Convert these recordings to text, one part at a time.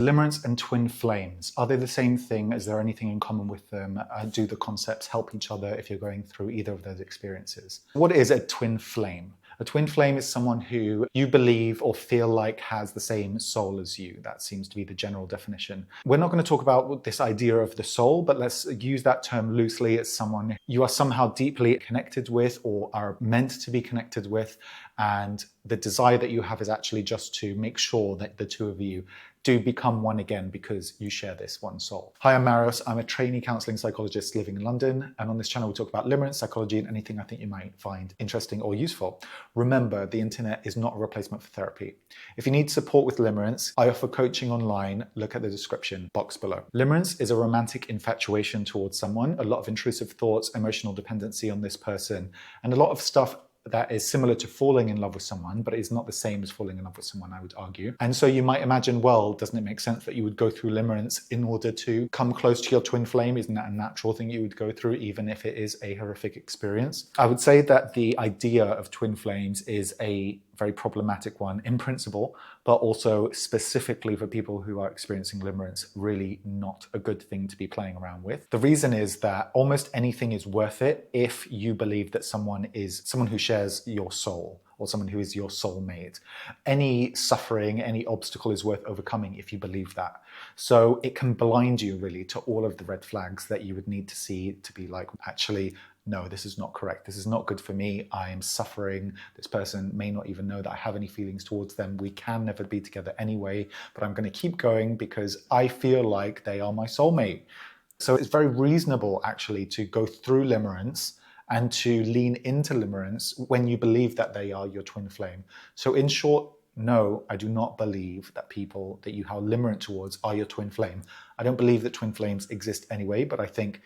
Limerence and twin flames, are they the same thing? Is there anything in common with them? Do the concepts help each other if you're going through either of those experiences? What is a twin flame? A twin flame is someone who you believe or feel like has the same soul as you. That seems to be the general definition. We're not going to talk about this idea of the soul, but let's use that term loosely as someone you are somehow deeply connected with or are meant to be connected with. And the desire that you have is actually just to make sure that the two of you do become one again because you share this one soul. Hi, I'm Marius. I'm a trainee counselling psychologist living in London. And on this channel, we talk about limerence, psychology, and anything I think you might find interesting or useful. Remember, the internet is not a replacement for therapy. If you need support with limerence, I offer coaching online. Look at the description box below. Limerence is a romantic infatuation towards someone, a lot of intrusive thoughts, emotional dependency on this person, and a lot of stuff that is similar to falling in love with someone, but is not the same as falling in love with someone, I would argue. And so you might imagine, well, doesn't it make sense that you would go through limerence in order to come close to your twin flame? Isn't that a natural thing you would go through, even if it is a horrific experience? I would say that the idea of twin flames is a very problematic one in principle, but also specifically for people who are experiencing limerence, really not a good thing to be playing around with. The reason is that almost anything is worth it if you believe that someone is someone who shares your soul or someone who is your soulmate. Any suffering, any obstacle is worth overcoming if you believe that. So it can blind you really to all of the red flags that you would need to see to be like, actually, no, this is not correct. This is not good for me. I am suffering. This person may not even know that I have any feelings towards them. We can never be together anyway, but I'm going to keep going because I feel like they are my soulmate. So it's very reasonable actually to go through limerence and to lean into limerence when you believe that they are your twin flame. So in short, no, I do not believe that people that you are limerent towards are your twin flame. I don't believe that twin flames exist anyway, but I think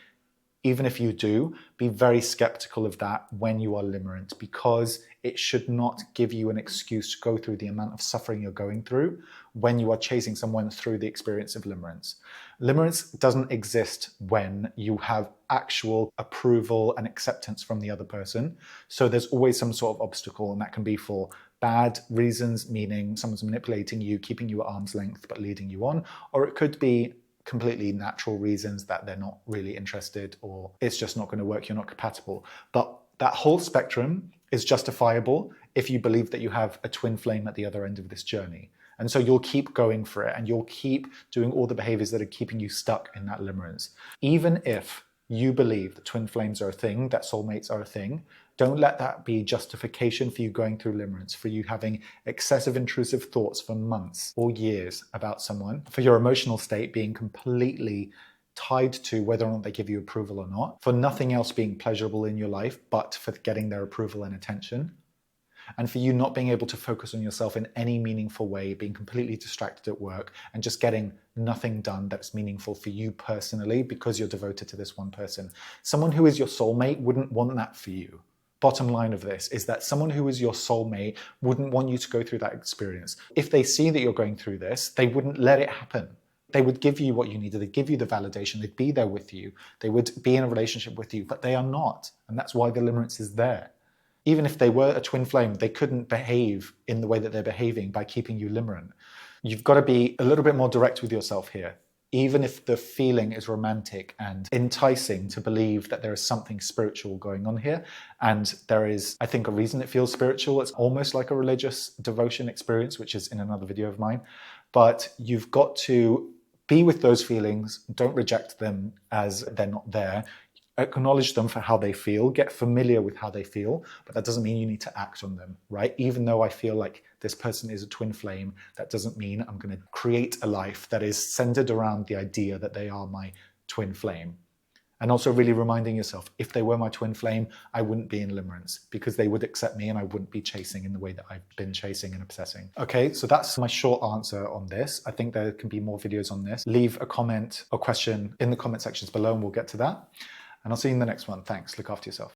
even if you do, be very skeptical of that when you are limerent, because it should not give you an excuse to go through the amount of suffering you're going through when you are chasing someone through the experience of limerence. Limerence doesn't exist when you have actual approval and acceptance from the other person. So there's always some sort of obstacle, and that can be for bad reasons, meaning someone's manipulating you, keeping you at arm's length, but leading you on, or it could be completely natural reasons that they're not really interested or it's just not going to work, you're not compatible. But that whole spectrum is justifiable if you believe that you have a twin flame at the other end of this journey. And so you'll keep going for it and you'll keep doing all the behaviors that are keeping you stuck in that limerence. Even if you believe that twin flames are a thing, that soulmates are a thing, don't let that be justification for you going through limerence, for you having excessive intrusive thoughts for months or years about someone, for your emotional state being completely tied to whether or not they give you approval or not, for nothing else being pleasurable in your life but for getting their approval and attention, and for you not being able to focus on yourself in any meaningful way, being completely distracted at work and just getting nothing done that's meaningful for you personally because you're devoted to this one person. Someone who is your soulmate wouldn't want that for you. Bottom line of this is that someone who is your soulmate wouldn't want you to go through that experience. If they see that you're going through this, they wouldn't let it happen. They would give you what you needed. They'd give you the validation. They'd be there with you. They would be in a relationship with you, but they are not. And that's why the limerence is there. Even if they were a twin flame, they couldn't behave in the way that they're behaving by keeping you limerent. You've got to be a little bit more direct with yourself here. Even if the feeling is romantic and enticing to believe that there is something spiritual going on here, and there is, I think, a reason it feels spiritual. It's almost like a religious devotion experience, which is in another video of mine. But you've got to be with those feelings. Don't reject them as they're not there. Acknowledge them for how they feel, get familiar with how they feel, but that doesn't mean you need to act on them, right? Even though I feel like this person is a twin flame, that doesn't mean I'm going to create a life that is centered around the idea that they are my twin flame. And also really reminding yourself, if they were my twin flame, I wouldn't be in limerence because they would accept me and I wouldn't be chasing in the way that I've been chasing and obsessing. Okay, so that's my short answer on this. I think there can be more videos on this. Leave a comment or question in the comment sections below and we'll get to that. And I'll see you in the next one. Thanks. Look after yourself.